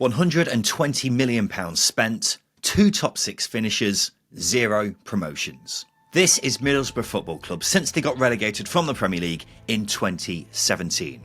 £120 million spent, 2 top 6 finishes, 0 promotions. This is Middlesbrough Football Club since they got relegated from the Premier League in 2017.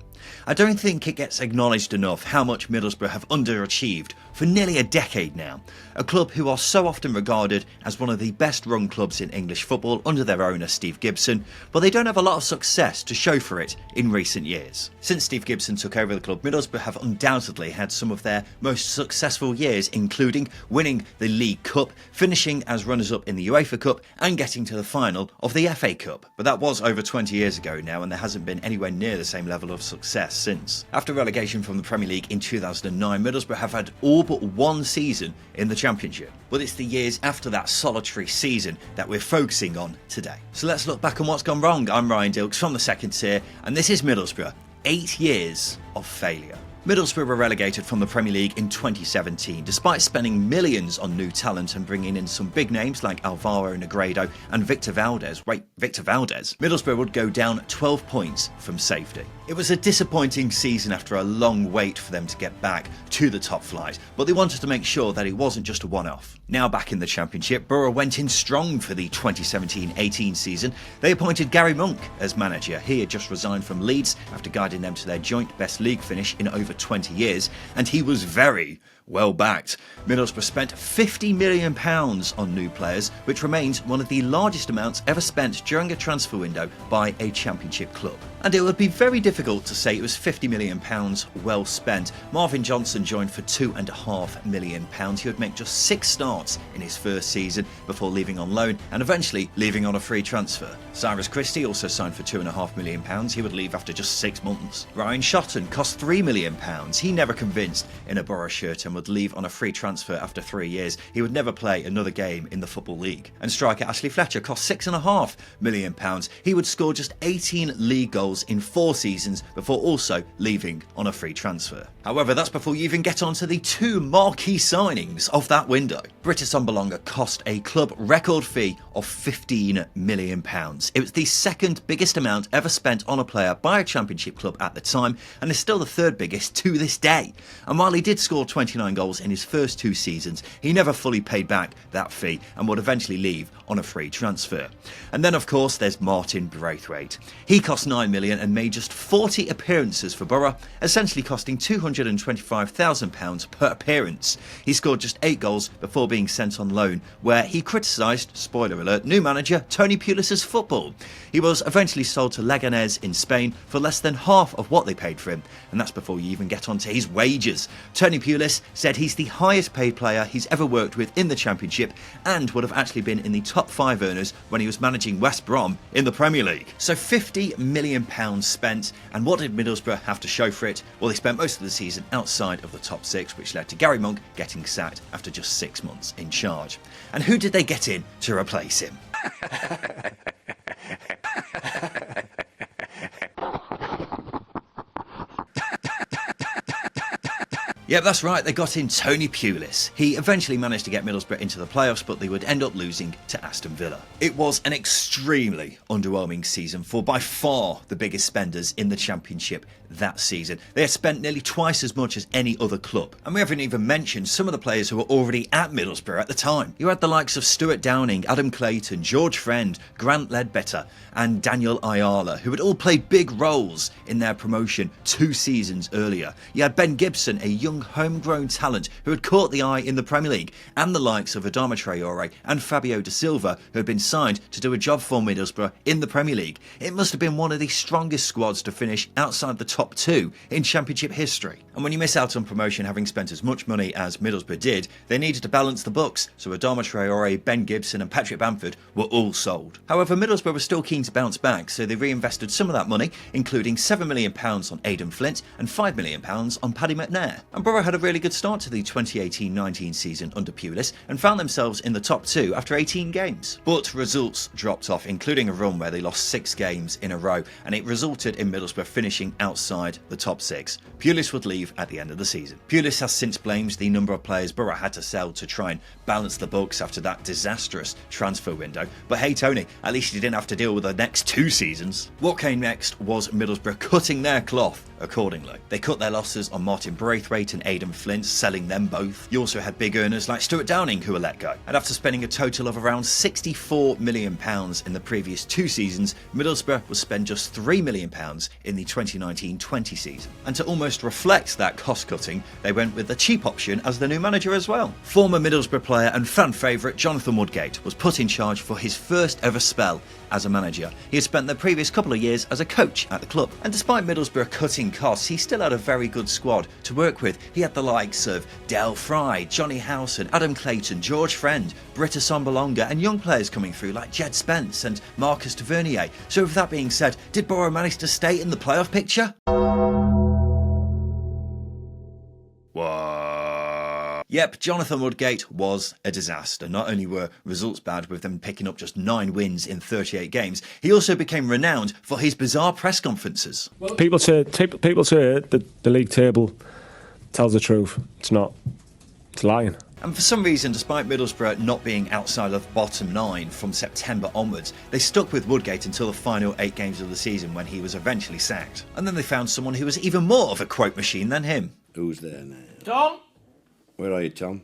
I don't think it gets acknowledged enough how much Middlesbrough have underachieved for nearly a decade now. A club who are so often regarded as one of the best run clubs in English football under their owner Steve Gibson, but they don't have a lot of success to show for it in recent years. Since Steve Gibson took over the club, Middlesbrough have undoubtedly had some of their most successful years, including winning the League Cup, finishing as runners-up in the UEFA Cup and getting to the final of the FA Cup. But that was over 20 years ago now, and there hasn't been anywhere near the same level of success since. After relegation from the Premier League in 2009, Middlesbrough have had all but one season in the Championship. But it's the years after that solitary season that we're focusing on today. So let's look back on what's gone wrong. I'm Ryan Dilks from the second tier, and this is Middlesbrough, 8 years of failure. Middlesbrough were relegated from the Premier League in 2017, despite spending millions on new talent and bringing in some big names like Alvaro Negredo and Victor Valdez. Middlesbrough would go down 12 points from safety. It was a disappointing season after a long wait for them to get back to the top flight, but they wanted to make sure that it wasn't just a one-off. Now back in the Championship, Borough went in strong for the 2017-18 season. They appointed Gary Monk as manager. He had just resigned from Leeds after guiding them to their joint best league finish in over 20 years, and he was very well backed. Middlesbrough spent £50 million on new players, which remains one of the largest amounts ever spent during a transfer window by a Championship club. And it would be very difficult to say it was £50 million well spent. Marvin Johnson joined for £2.5 million. He would make just 6 starts in his first season before leaving on loan and eventually leaving on a free transfer. Cyrus Christie also signed for £2.5 million. He would leave after just 6 months. Ryan Shotton cost £3 million. He never convinced in a Borough shirt and would leave on a free transfer after 3 years. He would never play another game in the Football League. And striker Ashley Fletcher cost £6.5 million. He would score just 18 league goals in 4 seasons before also leaving on a free transfer. However, that's before you even get onto the 2 marquee signings of that window. Britt Assombalonga cost a club record fee of £15 million. It was the second biggest amount ever spent on a player by a Championship club at the time, and is still the third biggest to this day. And while he did score 29 goals in his first 2 seasons, he never fully paid back that fee and would eventually leave on a free transfer. And then of course there's Martin Braithwaite. He cost £9 million and made just 40 appearances for Borough, essentially costing £225,000 per appearance. He scored just 8 goals before being sent on loan, where he criticised, spoiler alert, new manager Tony Pulis' football. He was eventually sold to Leganés in Spain for less than half of what they paid for him, and that's before you even get onto his wages. Tony Pulis said he's the highest paid player he's ever worked with in the Championship and would have actually been in the top 5 earners when he was managing West Brom in the Premier League. So £50 million spent, and what did Middlesbrough have to show for it? Well, they spent most of the season outside of the top 6, which led to Gary Monk getting sacked after just 6 months in charge. And who did they get in to replace him? Yep, that's right, they got in Tony Pulis. He eventually managed to get Middlesbrough into the playoffs, but they would end up losing to Aston Villa. It was an extremely underwhelming season for by far the biggest spenders in the Championship that season. They had spent nearly twice as much as any other club. And we haven't even mentioned some of the players who were already at Middlesbrough at the time. You had the likes of Stuart Downing, Adam Clayton, George Friend, Grant Ledbetter and Daniel Ayala, who had all played big roles in their promotion 2 seasons earlier. You had Ben Gibson, a young homegrown talent who had caught the eye in the Premier League, and the likes of Adama Traore and Fabio Da Silva, who had been signed to do a job for Middlesbrough in the Premier League. It must have been one of the strongest squads to finish outside the top 2 in Championship history. And when you miss out on promotion having spent as much money as Middlesbrough did, they needed to balance the books, so Adama Traore, Ben Gibson and Patrick Bamford were all sold. However, Middlesbrough were still keen to bounce back, so they reinvested some of that money, including £7 million on Aidan Flint and £5 million on Paddy McNair. And Borough had a really good start to the 2018-19 season under Pulis and found themselves in the top 2 after 18 games. But results dropped off, including a run where they lost 6 games in a row, and it resulted in Middlesbrough finishing outside the top 6. Pulis would leave at the end of the season. Pulis has since blamed the number of players Borough had to sell to try and balance the books after that disastrous transfer window. But hey Tony, at least he didn't have to deal with the next 2 seasons. What came next was Middlesbrough cutting their cloth accordingly. They cut their losses on Martin Braithwaite and Aidan Flint, selling them both. You also had big earners like Stuart Downing who were let go. And after spending a total of around £64 million in the previous 2 seasons, Middlesbrough will spend just £3 million in the 2019-20 season. And to almost reflect that cost cutting, they went with the cheap option as the new manager as well. Former Middlesbrough player and fan favourite Jonathan Woodgate was put in charge for his first ever spell as a manager. He had spent the previous couple of years as a coach at the club. And despite Middlesbrough cutting costs, he still had a very good squad to work with. He had the likes of Del Fry, Johnny Howson, Adam Clayton, George Friend, Britt Assombalonga, and young players coming through like Jed Spence and Marcus Tavernier. So with that being said, did Borough manage to stay in the playoff picture? Yep, Jonathan Woodgate was a disaster. Not only were results bad with them picking up just 9 wins in 38 games, he also became renowned for his bizarre press conferences. People say that the league table tells the truth. It's not. It's lying. And for some reason, despite Middlesbrough not being outside of the bottom 9 from September onwards, they stuck with Woodgate until the final 8 games of the season when he was eventually sacked. And then they found someone who was even more of a quote machine than him. Who's there now? Dom? Where are you, Tom?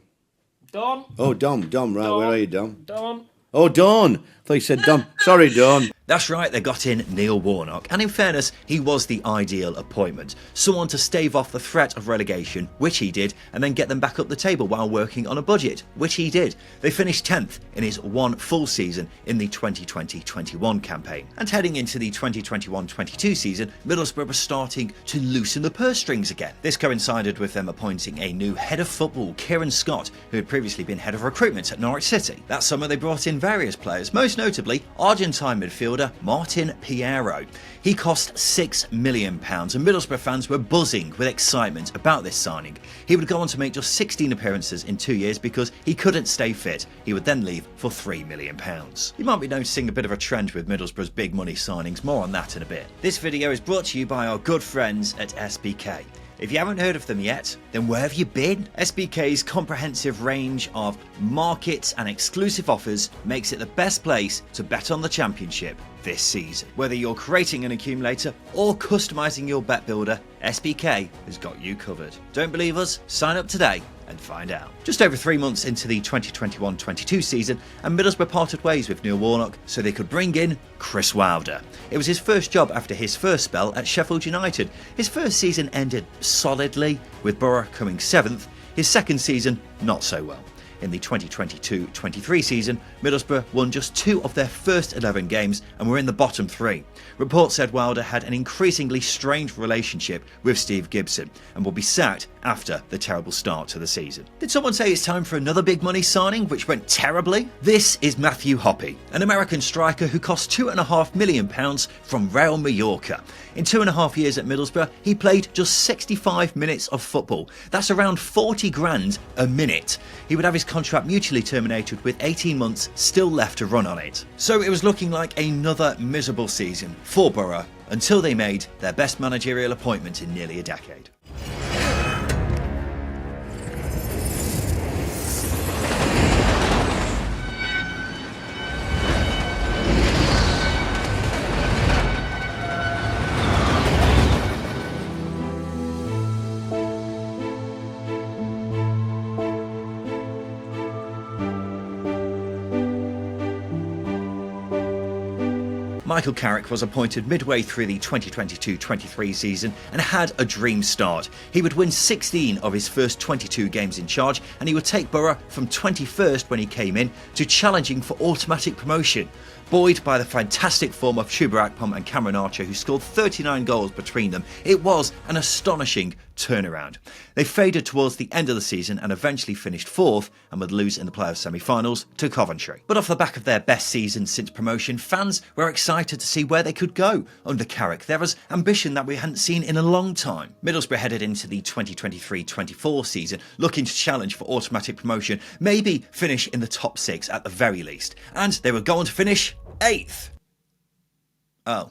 Dom? Oh, Dom, right. Dom. Where are you, Dom? Dom? Oh, Dawn. I thought you said Dom. Sorry, Dawn. That's right, they got in Neil Warnock, and in fairness, he was the ideal appointment. Someone to stave off the threat of relegation, which he did, and then get them back up the table while working on a budget, which he did. They finished 10th in his 1 full season in the 2020-21 campaign. And heading into the 2021-22 season, Middlesbrough was starting to loosen the purse strings again. This coincided with them appointing a new head of football, Kieran Scott, who had previously been head of recruitment at Norwich City. That summer they brought in various players, most notably Argentine midfielder Martin Piero. He cost £6 million, and Middlesbrough fans were buzzing with excitement about this signing. He would go on to make just 16 appearances in 2 years because he couldn't stay fit. He would then leave for £3 million. You might be noticing a bit of a trend with Middlesbrough's big money signings, more on that in a bit. This video is brought to you by our good friends at SBK. If you haven't heard of them yet, then where have you been? SBK's comprehensive range of markets and exclusive offers makes it the best place to bet on the championship this season. Whether you're creating an accumulator or customising your bet builder, SBK has got you covered. Don't believe us? Sign up today and find out. Just over 3 months into the 2021-22 season, and Middlesbrough parted ways with Neil Warnock so they could bring in Chris Wilder. It was his first job after his first spell at Sheffield United. His first season ended solidly, with Borough coming 7th. His second season, not so well. In the 2022-23 season, Middlesbrough won just 2 of their first 11 games and were in the bottom 3. Reports said Wilder had an increasingly strained relationship with Steve Gibson and will be sacked after the terrible start to the season. Did someone say it's time for another big money signing which went terribly? This is Matthew Hoppe, an American striker who cost £2.5 million from Real Mallorca. In 2.5 years at Middlesbrough, he played just 65 minutes of football. That's around 40 grand a minute. He would have his contract mutually terminated with 18 months still left to run on it. So it was looking like another miserable season for Borough until they made their best managerial appointment in nearly a decade. Michael Carrick was appointed midway through the 2022-23 season and had a dream start. He would win 16 of his first 22 games in charge, and he would take Borough from 21st when he came in to challenging for automatic promotion. Buoyed by the fantastic form of Chuba Akpom and Cameron Archer, who scored 39 goals between them, it was an astonishing turnaround. They faded towards the end of the season and eventually finished 4th and would lose in the playoff semi-finals to Coventry. But off the back of their best season since promotion, fans were excited to see where they could go under Carrick. There was ambition that we hadn't seen in a long time. Middlesbrough headed into the 2023-24 season looking to challenge for automatic promotion, maybe finish in the top 6 at the very least. And they were going to finish 8th. Oh.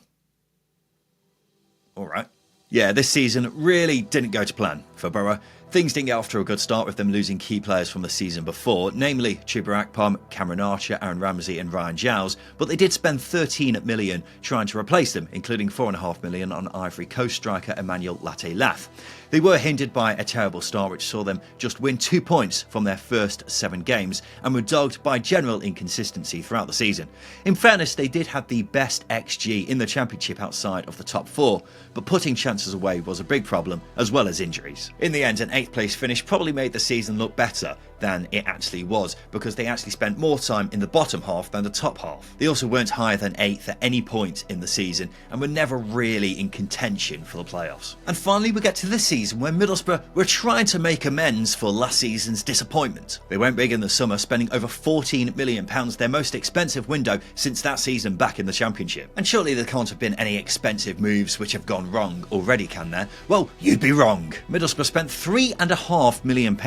Alright. Yeah, this season really didn't go to plan for Borough. Things didn't get off to a good start with them losing key players from the season before, namely Chuba Akpom, Cameron Archer, Aaron Ramsey and Ryan Giles, but they did spend 13 million trying to replace them, including 4.5 million on Ivory Coast striker Emmanuel Latte-Lath. They were hindered by a terrible start which saw them just win 2 points from their first 7 games and were dogged by general inconsistency throughout the season. In fairness, they did have the best XG in the Championship outside of the top 4, but putting chances away was a big problem, as well as injuries. In the end, an 8th place finish probably made the season look better than it actually was, because they actually spent more time in the bottom half than the top half. They also weren't higher than 8th at any point in the season and were never really in contention for the playoffs. And finally we get to this season where Middlesbrough were trying to make amends for last season's disappointment. They went big in the summer, spending over £14 million, their most expensive window since that season back in the Championship. And surely there can't have been any expensive moves which have gone wrong already, can there? Well, you'd be wrong. Middlesbrough spent £3.5 million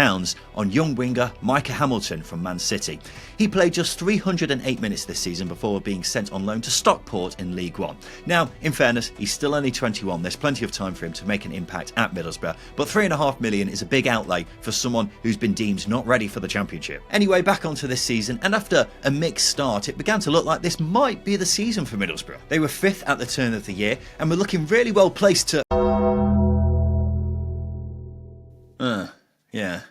on young winger Micah Hamilton from Man City. He played just 308 minutes this season before being sent on loan to Stockport in League One. Now, in fairness, he's still only 21, there's plenty of time for him to make an impact at Middlesbrough, but £3.5 million is a big outlay for someone who's been deemed not ready for the Championship. Anyway, back onto this season, and after a mixed start, it began to look like this might be the season for Middlesbrough. They were 5th at the turn of the year and were looking really well placed to... yeah.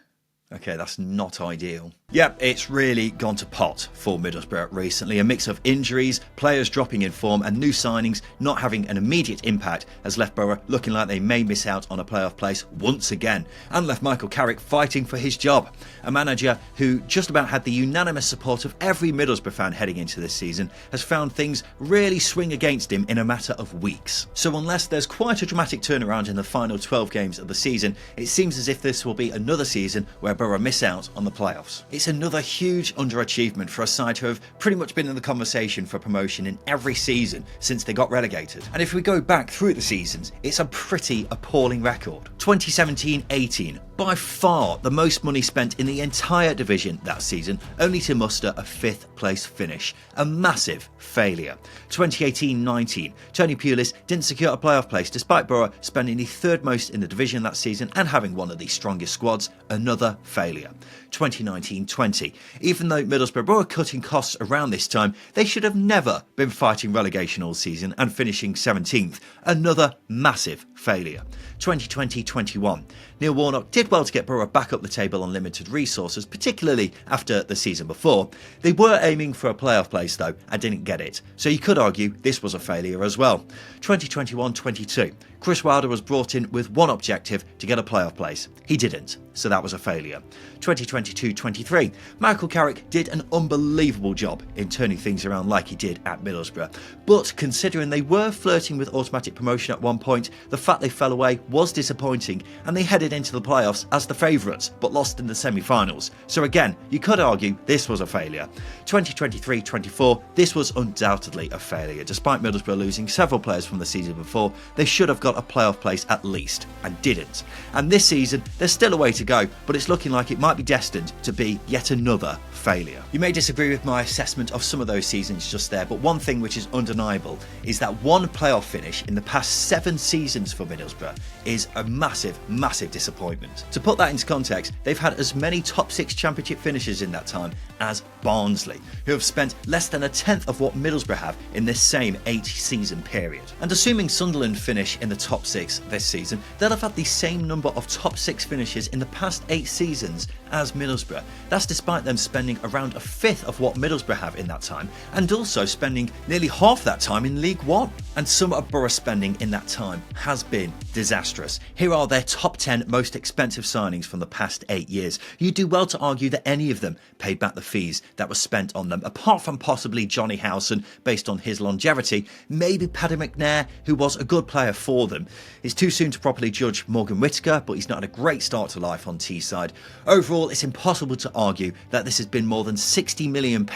Okay, that's not ideal. Yep, it's really gone to pot for Middlesbrough recently. A mix of injuries, players dropping in form and new signings not having an immediate impact has left Borough looking like they may miss out on a playoff place once again, and left Michael Carrick fighting for his job. A manager who just about had the unanimous support of every Middlesbrough fan heading into this season has found things really swing against him in a matter of weeks. So unless there's quite a dramatic turnaround in the final 12 games of the season, it seems as if this will be another season where Borough miss out on the playoffs. It's another huge underachievement for a side who have pretty much been in the conversation for promotion in every season since they got relegated. And if we go back through the seasons, it's a pretty appalling record. 2017-18, by far the most money spent in the entire division that season, only to muster a 5th place finish. A massive failure. 2018-19, Tony Pulis didn't secure a playoff place despite Borough spending the 3rd most in the division that season and having one of the strongest squads. Another failure. 2019-20, even though Middlesbrough were cutting costs around this time, they should have never been fighting relegation all season and finishing 17th. Another massive failure. 2020-21, Neil Warnock did well to get Borough back up the table on limited resources, particularly after the season before. They were aiming for a playoff place though and didn't get it, so you could argue this was a failure as well. 2021-22, Chris Wilder was brought in with one objective: to get a playoff place. He didn't, so that was a failure. 2022-23, Michael Carrick did an unbelievable job in turning things around like he did at Middlesbrough, but considering they were flirting with automatic promotion at one point, the fact they fell away was disappointing and they headed into the playoffs as the favourites but lost in the semi-finals. So again, you could argue this was a failure. 2023-24, this was undoubtedly a failure. Despite Middlesbrough losing several players from the season before, they should have got a playoff place at least, and didn't. And this season, there's still a way to go, but it's looking like it might be destined to be yet another failure. You may disagree with my assessment of some of those seasons just there, but one thing which is undeniable is that one playoff finish in the past 7 seasons for Middlesbrough is a massive, massive disappointment. To put that into context, they've had as many top 6 championship finishes in that time as Barnsley, who have spent less than a tenth of what Middlesbrough have in this same 8-season period. And assuming Sunderland finish in the top 6 this season, they'll have had the same number of top 6 finishes in the past 8 seasons as Middlesbrough. That's despite them spending around a fifth of what Middlesbrough have in that time, and also spending nearly half that time in League One. And some of Borough's spending in that time has been disastrous. Here are their top 10 most expensive signings from the past 8 years. You do well to argue that any of them paid back the fees that were spent on them, apart from possibly Johnny Howson, based on his longevity, maybe Paddy McNair, who was a good player for them. It's too soon to properly judge Morgan Whittaker, but he's not had a great start to life on Teeside. Overall, it's impossible to argue that this has been more than £60 million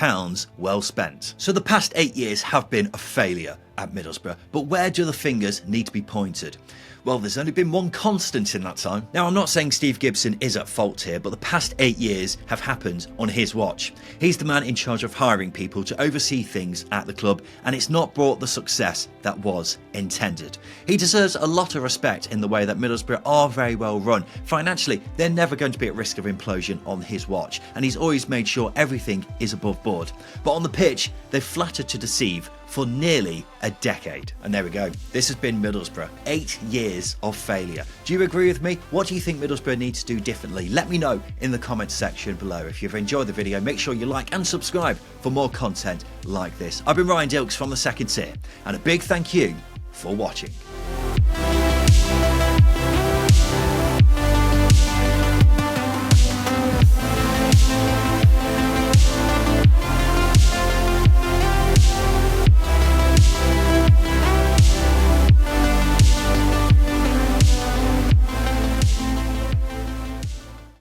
well spent. So the past 8 years have been a failure at Middlesbrough, but where do the fingers need to be pointed? Well, there's only been one constant in that time. Now, I'm not saying Steve Gibson is at fault here, but the past 8 years have happened on his watch. He's the man in charge of hiring people to oversee things at the club, and it's not brought the success that was intended. He deserves a lot of respect in the way that Middlesbrough are very well run. Financially, they're never going to be at risk of implosion on his watch, and he's always made sure everything is above board. But on the pitch, they've flattered to deceive for nearly a decade. And there we go. This has been Middlesbrough. 8 years of failure. Do you agree with me? What do you think Middlesbrough need to do differently? Let me know in the comments section below. If you've enjoyed the video, make sure you like and subscribe for more content like this. I've been Dilks from the Second Tier, and a big thank you for watching.